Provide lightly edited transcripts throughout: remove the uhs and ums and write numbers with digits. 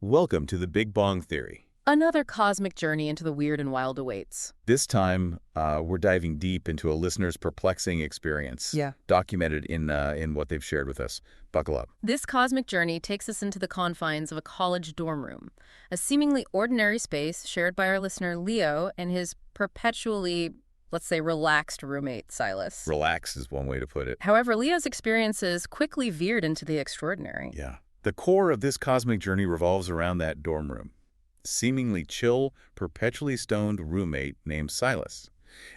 Welcome to the Big Bong Theory. Another cosmic journey into the weird and wild awaits. This time, we're diving deep into a listener's perplexing experience, documented in what they've shared with us. Buckle up. This cosmic journey takes us into the confines of a college dorm room, a seemingly ordinary space shared by our listener Leo and his perpetually, let's say, relaxed roommate Silas. Relax is one way to put it. However, Leo's experiences quickly veered into the extraordinary. Yeah. The core of this cosmic journey revolves around that dorm room. Seemingly chill, perpetually stoned roommate named Silas,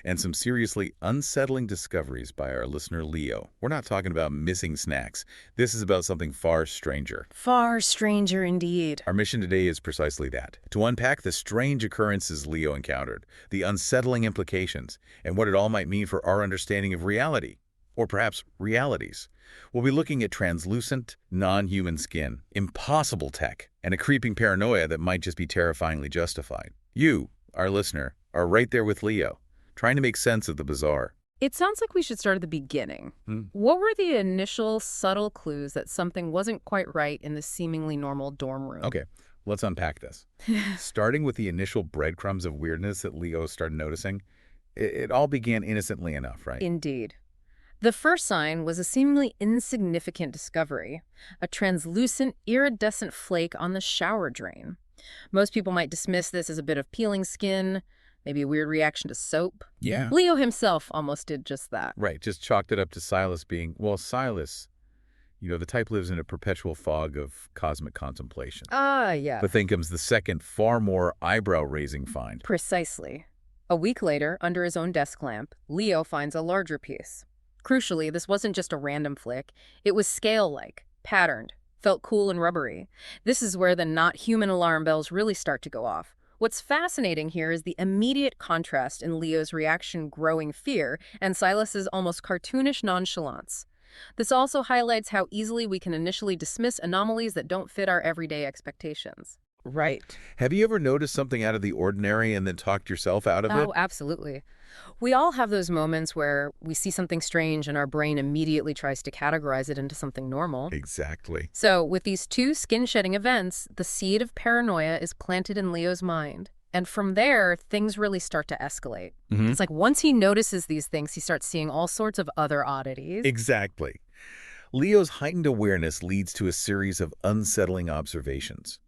and some seriously unsettling discoveries by our listener Leo. We're not talking about missing snacks. This is about something far stranger. Far stranger indeed. Our mission today is precisely that, to unpack the strange occurrences Leo encountered, the unsettling implications, and what it all might mean for our understanding of reality, or perhaps realities. We'll be looking at translucent, non-human skin, impossible tech, and a creeping paranoia that might just be terrifyingly justified. You, our listener, are right there with Leo, trying to make sense of the bizarre. It sounds like we should start at the beginning. What were the initial subtle clues that something wasn't quite right in the seemingly normal dorm room? Okay, let's unpack this. Starting with the initial breadcrumbs of weirdness that Leo started noticing, it all began innocently enough, right? Indeed. The first sign was a seemingly insignificant discovery, a translucent, iridescent flake on the shower drain. Most people might dismiss this as a bit of peeling skin, maybe a weird reaction to soap. Yeah. Leo himself almost did just that. Right, just chalked it up to Silas being, well, Silas, the type lives in a perpetual fog of cosmic contemplation. Yeah. But then comes the second, far more eyebrow-raising find. Precisely. A week later, under his own desk lamp, Leo finds a larger piece. Crucially, this wasn't just a random flick. It was scale-like, patterned, felt cool and rubbery. This is where the not-human alarm bells really start to go off. What's fascinating here is the immediate contrast in Leo's reaction growing fear and Silas's almost cartoonish nonchalance. This also highlights how easily we can initially dismiss anomalies that don't fit our everyday expectations. Right. Have you ever noticed something out of the ordinary and then talked yourself out of it? Oh, absolutely. We all have those moments where we see something strange and our brain immediately tries to categorize it into something normal. Exactly. So with these two skin-shedding events, the seed of paranoia is planted in Leo's mind. And from there, things really start to escalate. It's like once he notices these things, he starts seeing all sorts of other oddities. Exactly. Leo's heightened awareness leads to a series of unsettling observations.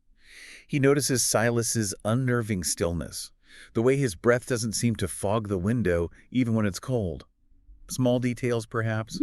He notices Silas's unnerving stillness, the way his breath doesn't seem to fog the window even when it's cold. Small details, perhaps,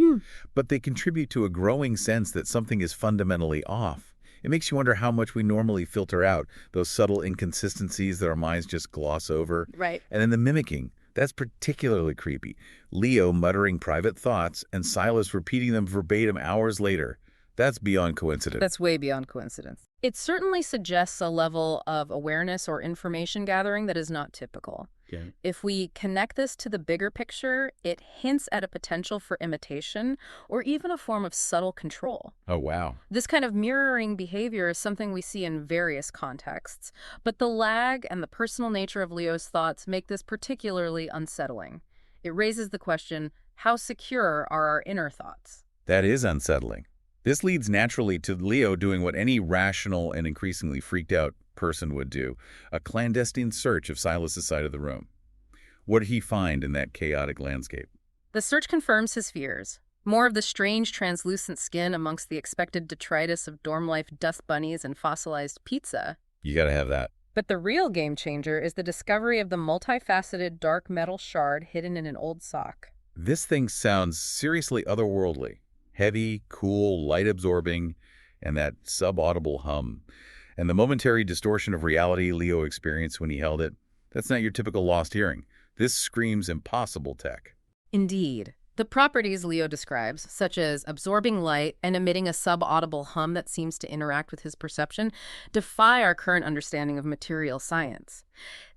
but they contribute to a growing sense that something is fundamentally off. It makes you wonder how much we normally filter out, those subtle inconsistencies that our minds just gloss over. Right. And then the mimicking, that's particularly creepy. Leo muttering private thoughts and Silas repeating them verbatim hours later. That's beyond coincidence. That's way beyond coincidence. It certainly suggests a level of awareness or information gathering that is not typical. Okay. If we connect this to the bigger picture, it hints at a potential for imitation or even a form of subtle control. Oh, wow. This kind of mirroring behavior is something we see in various contexts, but the lag and the personal nature of Leo's thoughts make this particularly unsettling. It raises the question, how secure are our inner thoughts? That is unsettling. This leads naturally to Leo doing what any rational and increasingly freaked out person would do, a clandestine search of Silas's side of the room. What did he find in that chaotic landscape? The search confirms his fears. More of the strange translucent skin amongst the expected detritus of dorm life dust bunnies and fossilized pizza. You gotta have that. But the real game changer is the discovery of the multifaceted dark metal shard hidden in an old sock. This thing sounds seriously otherworldly. Heavy, cool, light-absorbing, and that sub-audible hum. And the momentary distortion of reality Leo experienced when he held it, that's not your typical lost hearing. This screams impossible tech. Indeed. The properties Leo describes, such as absorbing light and emitting a sub-audible hum that seems to interact with his perception, defy our current understanding of material science.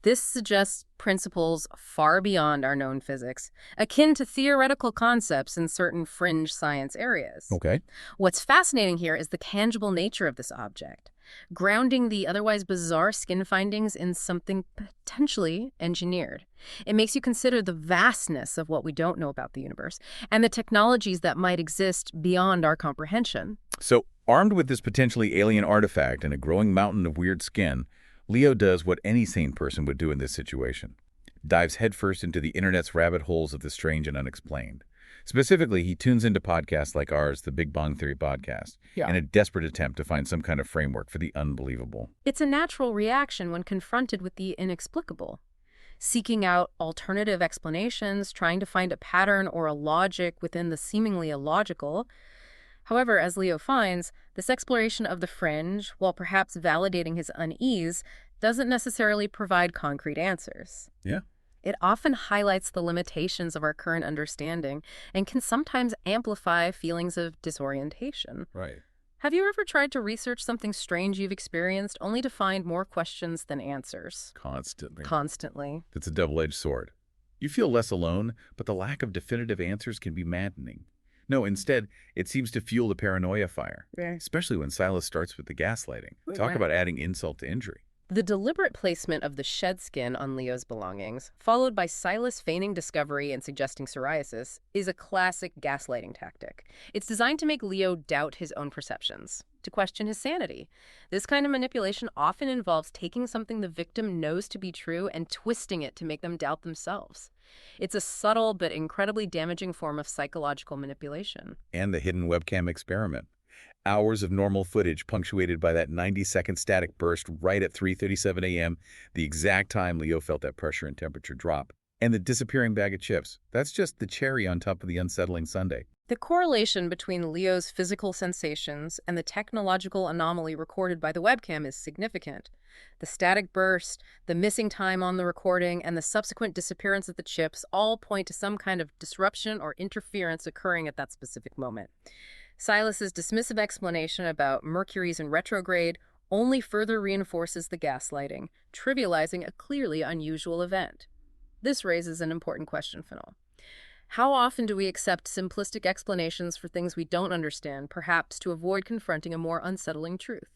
This suggests principles far beyond our known physics, akin to theoretical concepts in certain fringe science areas. Okay. What's fascinating here is the tangible nature of this object. grounding the otherwise bizarre skin findings in something potentially engineered. It makes you consider the vastness of what we don't know about the universe and the technologies that might exist beyond our comprehension. So, armed with this potentially alien artifact and a growing mountain of weird skin, Leo does what any sane person would do in this situation. Dives headfirst into the internet's rabbit holes of the strange and unexplained. Specifically, he tunes into podcasts like ours, the Big Bong Theory Podcast, in a desperate attempt to find some kind of framework for the unbelievable. It's a natural reaction when confronted with the inexplicable. Seeking out alternative explanations, trying to find a pattern or a logic within the seemingly illogical. However, as Leo finds, this exploration of the fringe, while perhaps validating his unease, doesn't necessarily provide concrete answers. Yeah. It often highlights the limitations of our current understanding and can sometimes amplify feelings of disorientation. Right. Have you ever tried to research something strange you've experienced only to find more questions than answers? Constantly. It's a double-edged sword. You feel less alone, but the lack of definitive answers can be maddening. No, instead, it seems to fuel the paranoia fire, especially when Silas starts with the gaslighting. Talk about adding insult to injury. The deliberate placement of the shed skin on Leo's belongings, followed by Silas feigning discovery and suggesting psoriasis, is a classic gaslighting tactic. It's designed to make Leo doubt his own perceptions, to question his sanity. This kind of manipulation often involves taking something the victim knows to be true and twisting it to make them doubt themselves. It's a subtle but incredibly damaging form of psychological manipulation. And the hidden webcam experiment. Hours of normal footage punctuated by that 90-second static burst right at 3:37 a.m., the exact time Leo felt that pressure and temperature drop. And the disappearing bag of chips. That's just the cherry on top of the unsettling sundae. The correlation between Leo's physical sensations and the technological anomaly recorded by the webcam is significant. The static burst, the missing time on the recording, and the subsequent disappearance of the chips all point to some kind of disruption or interference occurring at that specific moment. Silas's dismissive explanation about Mercury's in retrograde only further reinforces the gaslighting, trivializing a clearly unusual event. This raises an important question, Fennel. How often do we accept simplistic explanations for things we don't understand, perhaps to avoid confronting a more unsettling truth?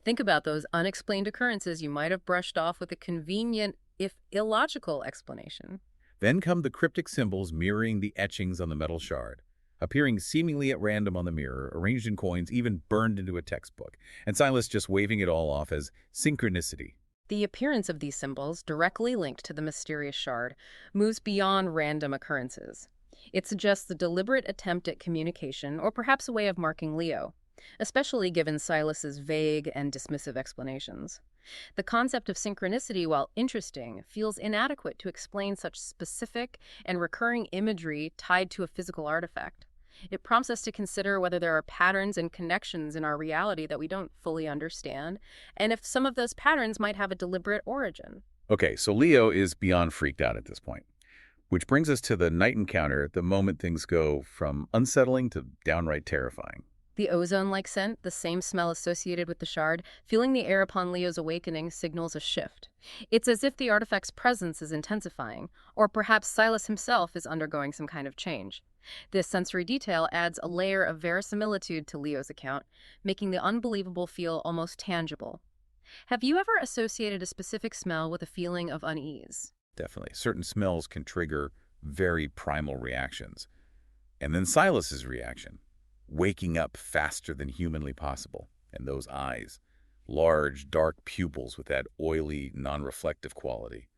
Think about those unexplained occurrences you might have brushed off with a convenient, if illogical, explanation. Then come the cryptic symbols mirroring the etchings on the metal shard, appearing seemingly at random on the mirror, arranged in coins, even burned into a textbook, and Silas just waving it all off as synchronicity. The appearance of these symbols, directly linked to the mysterious shard, moves beyond random occurrences. It suggests a deliberate attempt at communication, or perhaps a way of marking Leo, especially given Silas's vague and dismissive explanations. The concept of synchronicity, while interesting, feels inadequate to explain such specific and recurring imagery tied to a physical artifact. It prompts us to consider whether there are patterns and connections in our reality that we don't fully understand, and if some of those patterns might have a deliberate origin. Okay, so Leo is beyond freaked out at this point, which brings us to the night encounter, the moment things go from unsettling to downright terrifying. The ozone-like scent, the same smell associated with the shard, feeling the air upon Leo's awakening signals a shift. It's as if the artifact's presence is intensifying, or perhaps Silas himself is undergoing some kind of change. This sensory detail adds a layer of verisimilitude to Leo's account, making the unbelievable feel almost tangible. Have you ever associated a specific smell with a feeling of unease? Definitely. Certain smells can trigger very primal reactions. And then Silas's reaction. Waking up faster than humanly possible, and those eyes, large, dark pupils with that oily, non-reflective quality.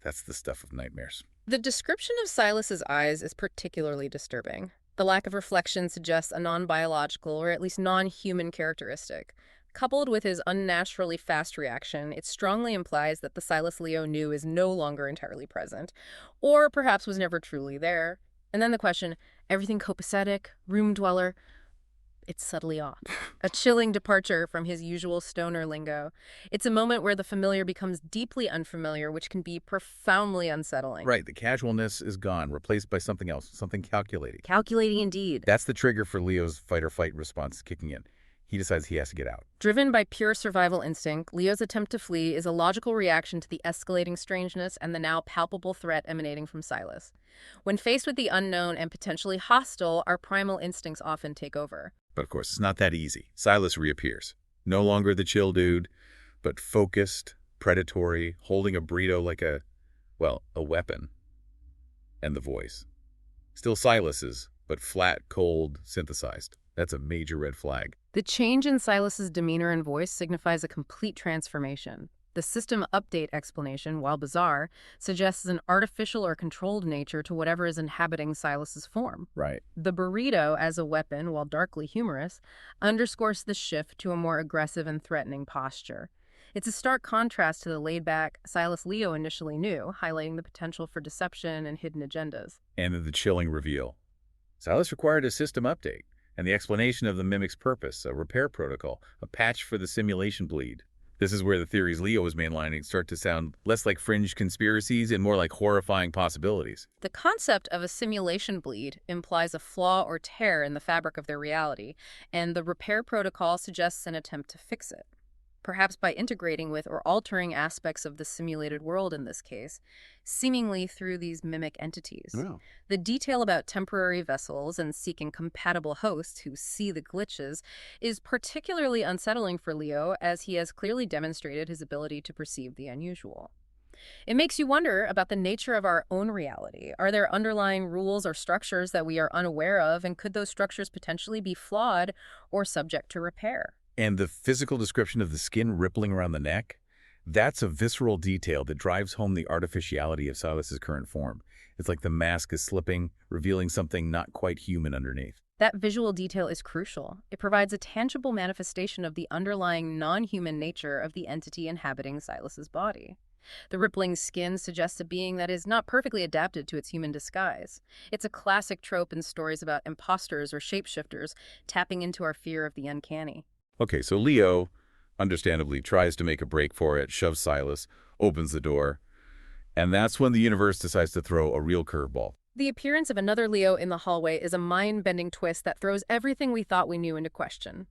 That's the stuff of nightmares. The description of Silas's eyes is particularly disturbing. The lack of reflection suggests a non-biological or at least non-human characteristic. Coupled with his unnaturally fast reaction, it strongly implies that the Silas Leo knew is no longer entirely present, or perhaps was never truly there. And then the question, everything copacetic, room dweller, it's subtly off. A chilling departure from his usual stoner lingo. It's a moment where the familiar becomes deeply unfamiliar, which can be profoundly unsettling. Right, the casualness is gone, replaced by something else, something calculating. Calculating indeed. That's the trigger for Leo's fight-or-flight response kicking in. He decides he has to get out. Driven by pure survival instinct, Leo's attempt to flee is a logical reaction to the escalating strangeness and the now palpable threat emanating from Silas. When faced with the unknown and potentially hostile, our primal instincts often take over. But of course, it's not that easy. Silas reappears. No longer the chill dude, but focused, predatory, holding a burrito like a weapon. And the voice. Still Silas's, but flat, cold, synthesized. That's a major red flag. The change in Silas's demeanor and voice signifies a complete transformation. The system update explanation, while bizarre, suggests an artificial or controlled nature to whatever is inhabiting Silas's form. Right. The burrito, as a weapon, while darkly humorous, underscores the shift to a more aggressive and threatening posture. It's a stark contrast to the laid-back Silas Leo initially knew, highlighting the potential for deception and hidden agendas. And then the chilling reveal. Silas required a system update, and the explanation of the mimick's purpose, a repair protocol, a patch for the simulation bleed. This is where the theories Leo was mainlining start to sound less like fringe conspiracies and more like horrifying possibilities. The concept of a simulation bleed implies a flaw or tear in the fabric of their reality, and the repair protocol suggests an attempt to fix it. Perhaps by integrating with or altering aspects of the simulated world in this case, seemingly through these mimic entities. Wow. The detail about temporary vessels and seeking compatible hosts who see the glitches is particularly unsettling for Leo, as he has clearly demonstrated his ability to perceive the unusual. It makes you wonder about the nature of our own reality. Are there underlying rules or structures that we are unaware of, and could those structures potentially be flawed or subject to repair? And the physical description of the skin rippling around the neck, that's a visceral detail that drives home the artificiality of Silas's current form. It's like the mask is slipping, revealing something not quite human underneath. That visual detail is crucial. It provides a tangible manifestation of the underlying non-human nature of the entity inhabiting Silas's body. The rippling skin suggests a being that is not perfectly adapted to its human disguise. It's a classic trope in stories about imposters or shapeshifters tapping into our fear of the uncanny. Okay, so Leo, understandably, tries to make a break for it, shoves Silas, opens the door, and that's when the universe decides to throw a real curveball. The appearance of another Leo in the hallway is a mind-bending twist that throws everything we thought we knew into question.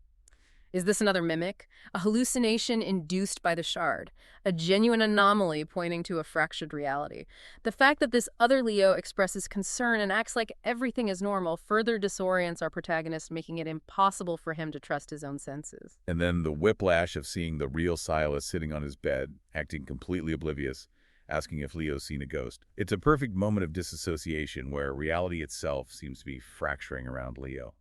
Is this another mimic? A hallucination induced by the shard? A genuine anomaly pointing to a fractured reality? The fact that this other Leo expresses concern and acts like everything is normal further disorients our protagonist, making it impossible for him to trust his own senses. And then the whiplash of seeing the real Silas sitting on his bed, acting completely oblivious, asking if Leo's seen a ghost. It's a perfect moment of disassociation where reality itself seems to be fracturing around Leo.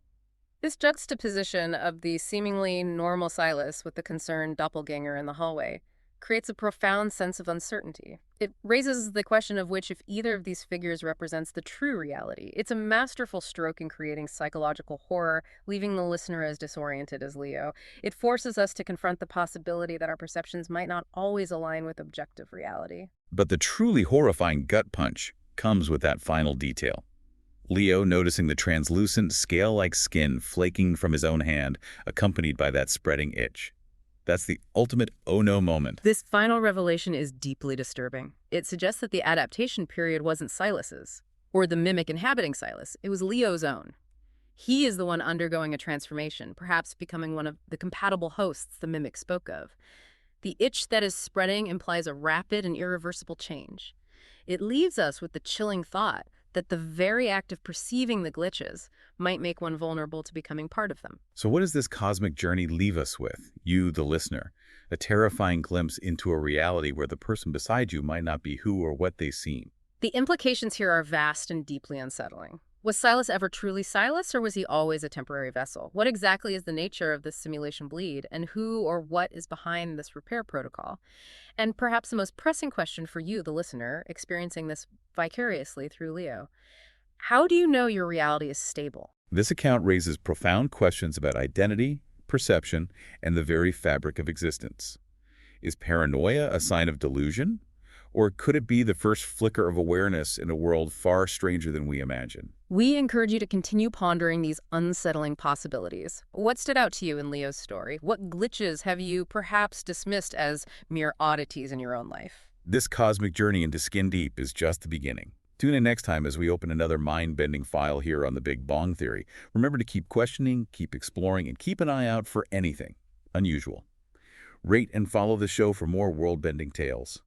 This juxtaposition of the seemingly normal Silas with the concerned doppelganger in the hallway creates a profound sense of uncertainty. It raises the question of which if either of these figures represents the true reality. It's a masterful stroke in creating psychological horror, leaving the listener as disoriented as Leo. It forces us to confront the possibility that our perceptions might not always align with objective reality. But the truly horrifying gut punch comes with that final detail. Leo noticing the translucent, scale-like skin flaking from his own hand, accompanied by that spreading itch. That's the ultimate oh-no moment. This final revelation is deeply disturbing. It suggests that the adaptation period wasn't Silas's, or the mimic inhabiting Silas. It was Leo's own. He is the one undergoing a transformation, perhaps becoming one of the compatible hosts the mimic spoke of. The itch that is spreading implies a rapid and irreversible change. It leaves us with the chilling thought that the very act of perceiving the glitches might make one vulnerable to becoming part of them. So what does this cosmic journey leave us with, you, the listener? A terrifying glimpse into a reality where the person beside you might not be who or what they seem. The implications here are vast and deeply unsettling. Was Silas ever truly Silas, or was he always a temporary vessel? What exactly is the nature of this simulation bleed, and who or what is behind this repair protocol? And perhaps the most pressing question for you, the listener, experiencing this vicariously through Leo: how do you know your reality is stable? This account raises profound questions about identity, perception, and the very fabric of existence. Is paranoia a sign of delusion? Or could it be the first flicker of awareness in a world far stranger than we imagine? We encourage you to continue pondering these unsettling possibilities. What stood out to you in Leo's story? What glitches have you perhaps dismissed as mere oddities in your own life? This cosmic journey into skin deep is just the beginning. Tune in next time as we open another mind-bending file here on the Big Bong Theory. Remember to keep questioning, keep exploring, and keep an eye out for anything unusual. Rate and follow the show for more world-bending tales.